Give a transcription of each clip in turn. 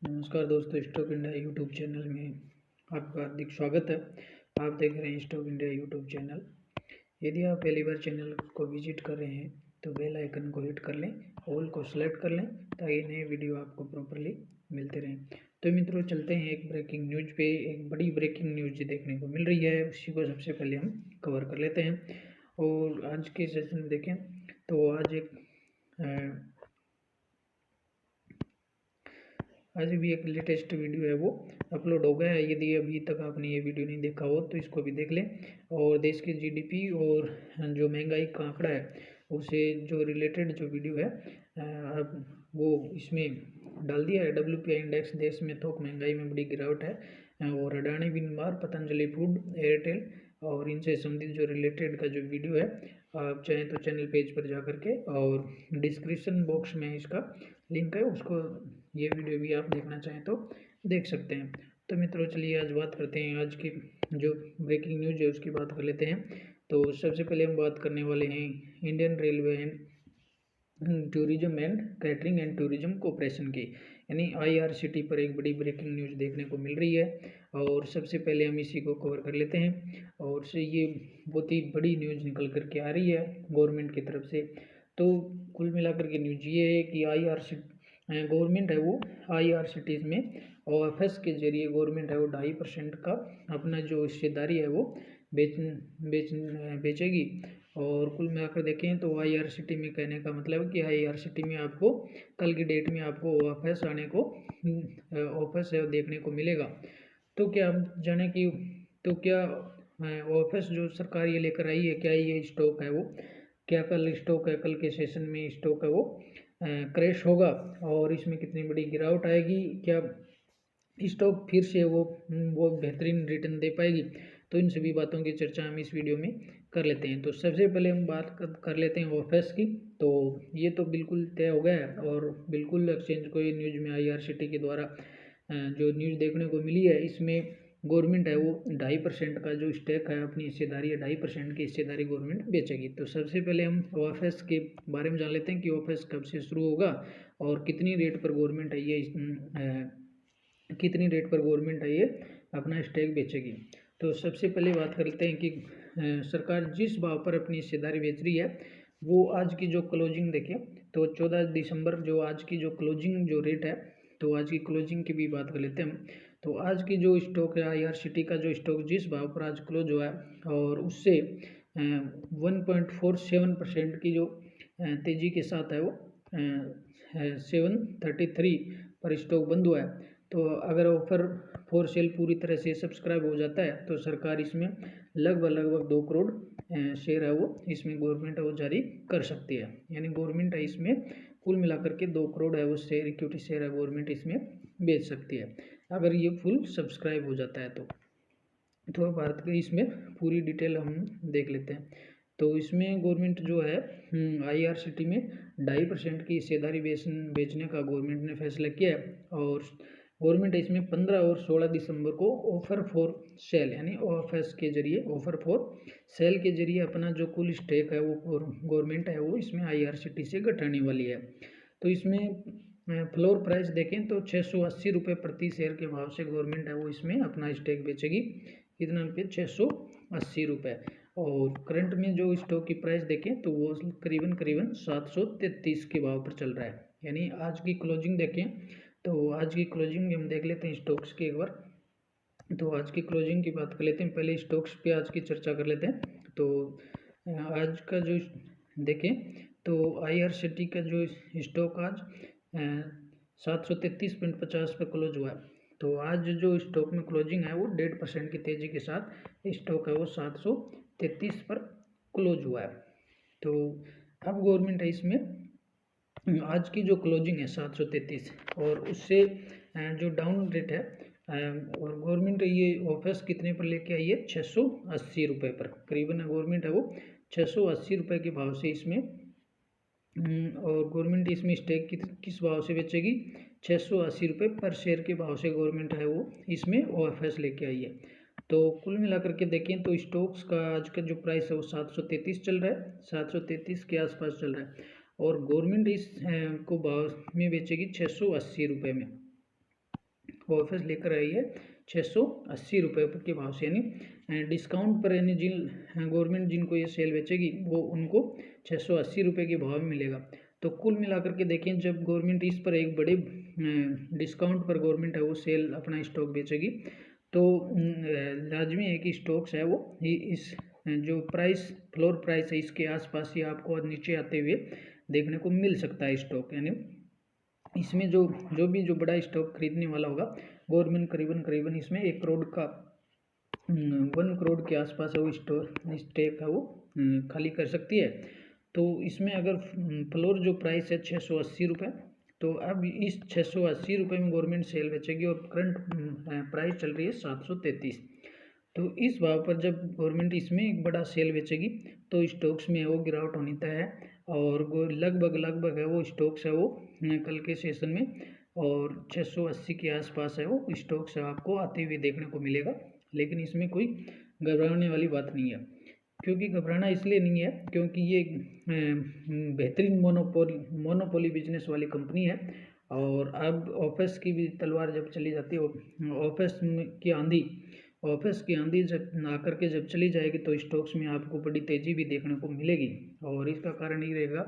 नमस्कार दोस्तों, stock India YouTube channel में आपका हार्दिक स्वागत है। आप देख रहे हैं स्टॉक इंडिया यूट्यूब चैनल। यदि आप पहली बार चैनल को विजिट कर रहे हैं तो बेल आइकन को हिट कर लें, ऑल को सेलेक्ट कर लें ताकि नए वीडियो आपको प्रॉपरली मिलते रहें। तो मित्रों, चलते हैं एक ब्रेकिंग न्यूज पे। एक बड़ी ब्रेकिंग न्यूज देखने को मिल रही है, उसी को सबसे पहले हम कवर कर लेते हैं। और आज के सेशन में देखें तो आज भी एक लेटेस्ट वीडियो है वो अपलोड हो गया है। यदि अभी तक आपने ये वीडियो नहीं देखा हो तो इसको भी देख लें। और देश की जीडीपी और जो महंगाई का आंकड़ा है उसे जो रिलेटेड जो वीडियो है वो इसमें डाल दिया है। WPI इंडेक्स, देश में थोक महंगाई में बड़ी गिरावट है। और अडानी विनिर्माण, पतंजलि फूड, एयरटेल और इनसे संबंधित जो रिलेटेड का जो वीडियो है, आप चाहें तो चैनल पेज पर जा करके और डिस्क्रिप्शन बॉक्स में इसका लिंक है, उसको ये वीडियो भी आप देखना चाहें तो देख सकते हैं। तो मित्रों, चलिए आज बात करते हैं। आज की जो ब्रेकिंग न्यूज है उसकी बात कर लेते हैं। तो सबसे पहले हम बात करने वाले हैं Indian railway and tourism and catering and tourism corporation की, यानी IRCT पर एक बड़ी ब्रेकिंग न्यूज देखने को मिल रही है। और सबसे पहले हम इसी को कवर कर लेते हैं। और से ये बहुत ही बड़ी न्यूज निकल करके आ रही है गवर्नमेंट की तरफ से। तो कुल मिलाकर के न्यूज ये है कि गवर्नमेंट है वो IRCTs में OFS के जरिए गवर्नमेंट है वो 2.5% का अपना जो हिस्सेदारी है वो बेचेगी। और कुल मिलाकर देखें तो IRCT में कहने का मतलब है कि IRCT में आपको कल की डेट में आपको OFS आने को OFS देखने को मिलेगा। तो क्या हम जाने कि तो क्या OFS जो सरकार ये लेकर आई है, क्या ये स्टॉक है वो, क्या कल स्टॉक है, कल के सेशन में स्टॉक है वो क्रैश होगा और इसमें कितनी बड़ी गिरावट आएगी, क्या स्टॉक फिर से वो बेहतरीन रिटर्न दे पाएगी। तो इन सभी बातों की चर्चा हम इस वीडियो में कर लेते हैं। तो सबसे पहले हम बात कर लेते हैं OFS की। तो ये तो बिल्कुल तय हो गया है और बिल्कुल एक्सचेंज को ये न्यूज में IRCT के द्वारा जो न्यूज़ देखने को मिली है, इसमें गवर्नमेंट है वो 2.5% का जो स्टेक है, अपनी हिस्सेदारी है 2.5% की हिस्सेदारी गवर्नमेंट बेचेगी। तो सबसे पहले हम OFS के बारे में जान लेते हैं कि OFS कब से शुरू होगा और कितनी रेट पर गवर्नमेंट है ये अपना स्टेक बेचेगी। तो सबसे पहले बात करते हैं कि सरकार जिस भाव पर अपनी हिस्सेदारी बेच रही है वो आज की जो क्लोजिंग देखें तो 14 दिसंबर जो आज की जो क्लोजिंग जो रेट है, तो आज की क्लोजिंग की भी बात कर लेते हैं हम। तो आज की जो स्टॉक है IRCT का जो स्टॉक जिस भाव पर आज क्लोज हुआ है और उससे 1.47% की जो तेज़ी के साथ है वो 733 पर स्टॉक बंद हुआ है। तो अगर ऑफर फॉर सेल पूरी तरह से सब्सक्राइब हो जाता है तो सरकार इसमें लगभग 2 करोड़ शेयर है वो इसमें गवर्नमेंट है वो जारी कर सकती है। यानी गवर्नमेंट है इसमें कुल मिलाकर के 2 करोड़ है वो शेयर, इक्विटी शेयर है गवर्नमेंट इसमें बेच सकती है अगर ये फुल सब्सक्राइब हो जाता है। तो भारत के इसमें पूरी डिटेल हम देख लेते हैं। तो इसमें गवर्नमेंट जो है IRCT में 2.5% की हिस्सेदारी बेचने का गवर्नमेंट ने फैसला किया है। और गवर्नमेंट इसमें 15 और 16 दिसंबर को ऑफर फॉर सेल यानी OFS के जरिए ऑफर फॉर सेल के जरिए अपना जो कुल स्टेक है वो गवर्नमेंट है वो इसमें IRCT से घटाने वाली है। तो इसमें फ्लोर प्राइस देखें तो 680 रुपये प्रति शेयर के भाव से गवर्नमेंट है वो इसमें अपना स्टेक बेचेगी। कितना रुपये? 680 रुपये। और करंट में जो स्टॉक की प्राइस देखें तो वो करीबन 733 के भाव पर चल रहा है। यानी आज की क्लोजिंग देखें तो आज की क्लोजिंग हम देख लेते हैं स्टॉक्स की एक बार। तो आज की क्लोजिंग की बात कर लेते हैं, पहले स्टॉक्स पे आज की चर्चा कर लेते हैं। तो आज का जो देखें तो IRCT का जो स्टॉक आज 733.50 पे क्लोज हुआ है। तो आज जो स्टॉक में क्लोजिंग है वो 1.5% की तेज़ी के साथ स्टॉक है वो 733 पर क्लोज हुआ है। तो अब गवर्नमेंट है इसमें आज की जो क्लोजिंग है 733 और उससे जो डाउन रेट है और गवर्नमेंट ये ऑफर्स कितने पर लेके आई है? 680 रुपये पर। करीबन गवर्नमेंट है वो 680 रुपये के भाव से इसमें और गवर्नमेंट इसमें स्टेक किस भाव से बेचेगी? 680 रुपये पर शेयर के भाव से गवर्नमेंट है वो इसमें OFS लेके आई है। तो कुल मिलाकर के देखें तो स्टॉक्स का आज का जो प्राइस है वो 733 चल रहा है, 733 के आसपास चल रहा है और गवर्नमेंट इस को भाव में बेचेगी 680 रुपये में। ऑफर्स लेकर आई है 680 रुपये के भाव से, यानी डिस्काउंट पर, यानी जिन गवर्नमेंट जिनको ये सेल बेचेगी वो उनको 680 रुपये के भाव में मिलेगा। तो कुल मिलाकर के देखें, जब गवर्नमेंट इस पर एक बड़े डिस्काउंट पर गवर्नमेंट है वो सेल अपना स्टॉक बेचेगी, तो लाजमी है कि स्टॉक्स है वो इस जो प्राइस फ्लोर प्राइस है इसके आसपास ही आपको नीचे आते हुए देखने को मिल सकता है स्टॉक। यानी इसमें जो बड़ा स्टॉक खरीदने वाला होगा, गवर्नमेंट करीबन इसमें 1 करोड़ का 1 करोड़ के आसपास है वो स्टॉक है वो खाली कर सकती है। तो इसमें अगर फ्लोर जो प्राइस है 680 रुपये, तो अब इस 680 रुपये में गवर्नमेंट सेल बेचेगी और करंट प्राइस चल रही है 733। तो इस भाव पर जब गवर्नमेंट इसमें एक बड़ा सेल बेचेगी तो स्टॉक्स में वो गिरावट होनी तय है, और लगभग है वो स्टॉक्स है वो कल के सेशन में और 680 के आसपास है वो स्टॉक्स आपको आते हुए देखने को मिलेगा। लेकिन इसमें कोई घबराने वाली बात नहीं है, क्योंकि घबराना इसलिए नहीं है क्योंकि ये बेहतरीन मोनोपोली बिजनेस वाली कंपनी है। और अब ऑफिस की भी तलवार जब चली जाती है, ऑफिस की आंधी जब आकर के जब चली जाएगी तो स्टॉक्स में आपको बड़ी तेज़ी भी देखने को मिलेगी। और इसका कारण ये रहेगा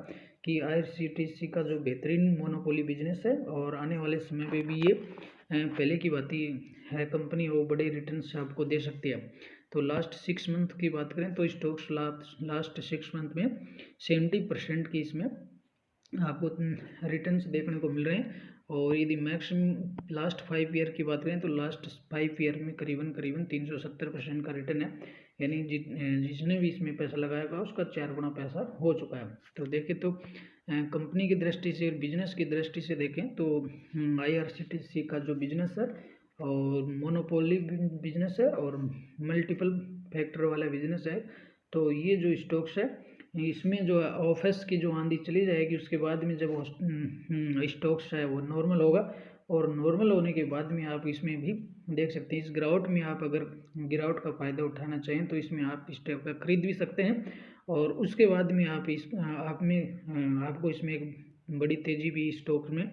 कि IRCTC का जो बेहतरीन मोनोपोली बिजनेस है और आने वाले समय पे भी ये पहले की बात ही है कंपनी वो बड़े रिटर्न्स आपको दे सकती है। तो लास्ट 6 मंथ की बात करें तो स्टॉक्स लास्ट 6 मंथ में 70% की इसमें आपको रिटर्न्स देखने को मिल रहे हैं। और यदि मैक्सिमम लास्ट 5 ईयर की बात करें तो लास्ट 5 ईयर में करीबन 370% का रिटर्न है, यानी जिसने भी इसमें पैसा लगाया था उसका 4 गुना पैसा हो चुका है। तो देखें तो कंपनी की दृष्टि से, बिजनेस की दृष्टि से देखें तो IRCTC का जो बिजनेस है और मोनोपोली बिजनेस है और मल्टीपल फैक्टर वाला बिजनेस है, तो ये जो स्टॉक्स है इसमें जो ऑफिस की जो आंधी चली जाएगी उसके बाद में जब स्टॉक्स है वो नॉर्मल होगा, और नॉर्मल होने के बाद में आप इसमें भी देख सकते हैं इस गिरावट में आप अगर गिरावट का फ़ायदा उठाना चाहें तो इसमें आप स्टॉक का खरीद भी सकते हैं। और उसके बाद में आपको इसमें एक बड़ी तेज़ी भी स्टॉक में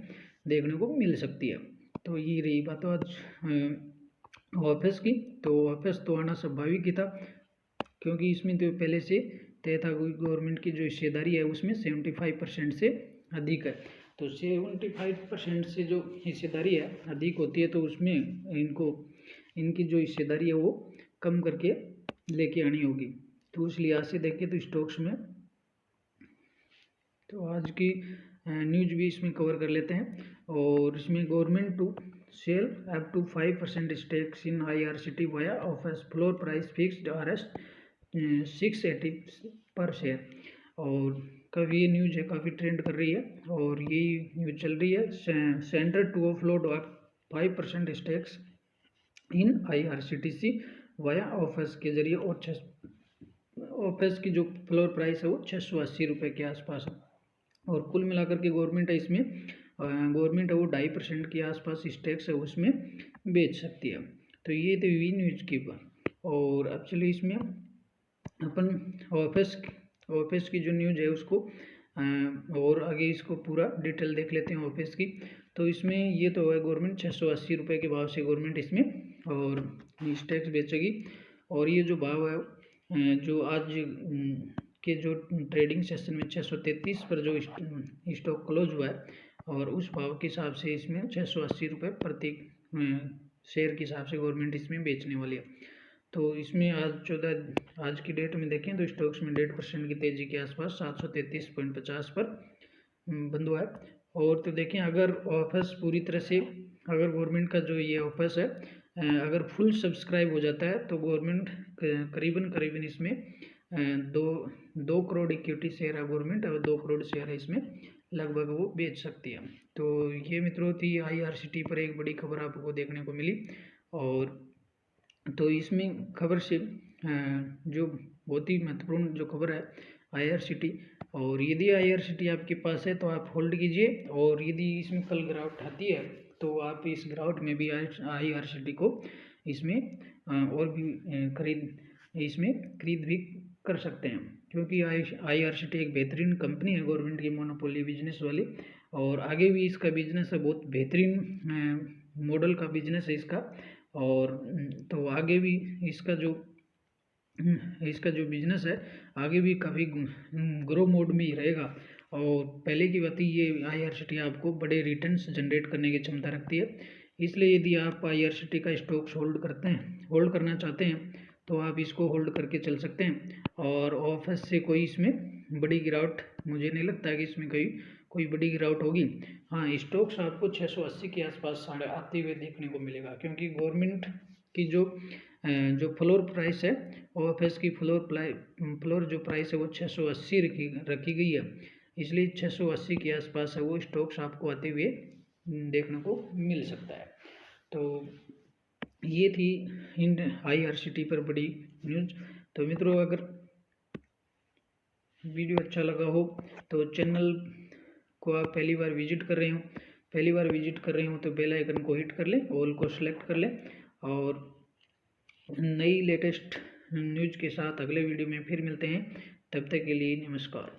देखने को मिल सकती है। तो ये रही बात आज ऑफिस की। तो ऑफिस तो आना स्वाभाविक ही था, क्योंकि इसमें तो पहले से तय था गवर्नमेंट की जो हिस्सेदारी है उसमें 75% से अधिक है। तो 75% से जो हिस्सेदारी है अधिक होती है तो उसमें इनकी जो हिस्सेदारी है वो कम करके लेके आनी होगी। तो उस लिहाज से देखें तो स्टॉक्स में तो आज की न्यूज भी इसमें कवर कर लेते हैं। और इसमें government to sell up to 5% stakes in IRCT via offers floor price fixed RS 680 पर शेयर। और कभी ये न्यूज है काफ़ी ट्रेंड कर रही है और ये न्यूज चल रही है centre to offload 5% stakes in IRCTC via offers के जरिए, और ऑफर्स की जो फ्लोर प्राइस है वो 680 रुपये के आसपास है। और कुल मिलाकर के गवर्नमेंट है इसमें गवर्नमेंट है वो 2.5% के आसपास स्टेक्स है उसमें बेच सकती है। तो ये तो हुई न्यूज की बात। और अब चलिए इसमें अपन ऑफिस की जो न्यूज है उसको और आगे इसको पूरा डिटेल देख लेते हैं ऑफिस की। तो इसमें ये तो है गवर्नमेंट 680 रुपये के भाव से गवर्नमेंट इसमें और स्टॉक्स बेचेगी। और ये जो भाव है जो आज के जो ट्रेडिंग सेशन में 633 पर जो स्टॉक क्लोज हुआ है और उस भाव के हिसाब से इसमें 680 रुपये प्रति शेयर के हिसाब से गवर्नमेंट इसमें बेचने वाली है। तो इसमें आज की डेट में देखें तो स्टॉक्स में 1.5% की तेज़ी के आसपास 733.50 पर बंद हुआ है। और तो देखें अगर ऑफिस पूरी तरह से अगर गवर्नमेंट का जो ये ऑफिस है अगर फुल सब्सक्राइब हो जाता है तो गवर्नमेंट करीबन इसमें 2 करोड़ इक्विटी शेयर है गवर्नमेंट और 2 करोड़ शेयर है इसमें लगभग वो बेच सकती है। तो ये मित्रों थी IRCT पर एक बड़ी खबर आपको देखने को मिली। और तो इसमें खबर से जो बहुत ही महत्वपूर्ण जो खबर है IRCT, और यदि IRCT आपके पास है तो आप होल्ड कीजिए, और यदि इसमें कल गिरावट आती है तो आप इस गिरावट में भी IRCT को इसमें और भी खरीद भी कर सकते हैं, क्योंकि IRCT एक बेहतरीन कंपनी है गवर्नमेंट की मोनोपोली बिजनेस वाली। और आगे भी इसका बिजनेस है, बहुत बेहतरीन मॉडल का बिजनेस है इसका। और तो आगे भी इसका जो बिजनेस है आगे भी काफ़ी ग्रो मोड में ही रहेगा। और पहले की बात ये IRCTC आपको बड़े रिटर्न्स जनरेट करने की क्षमता रखती है, इसलिए यदि आप IRCTC का स्टॉक्स होल्ड करना चाहते हैं तो आप इसको होल्ड करके चल सकते हैं। और ऑफिस से कोई इसमें बड़ी गिरावट मुझे नहीं लगता कि इसमें कोई बड़ी गिरावट होगी। हाँ, स्टॉक्स आपको 680 के आसपास आते हुए देखने को मिलेगा, क्योंकि गवर्नमेंट की जो फ्लोर प्राइस है, OFS की फ्लोर जो प्राइस है वो 680 रखी गई है, इसलिए 680 के आसपास है वो स्टॉक्स आपको आते हुए देखने को मिल सकता है। तो ये थी IRCTC पर बड़ी न्यूज़। तो मित्रों, अगर वीडियो अच्छा लगा हो तो चैनल को आप पहली बार विजिट कर रहे हो तो बेल आइकन को हिट कर लें, ऑल को सेलेक्ट कर लें, और नई लेटेस्ट न्यूज़ के साथ अगले वीडियो में फिर मिलते हैं। तब तक के लिए नमस्कार।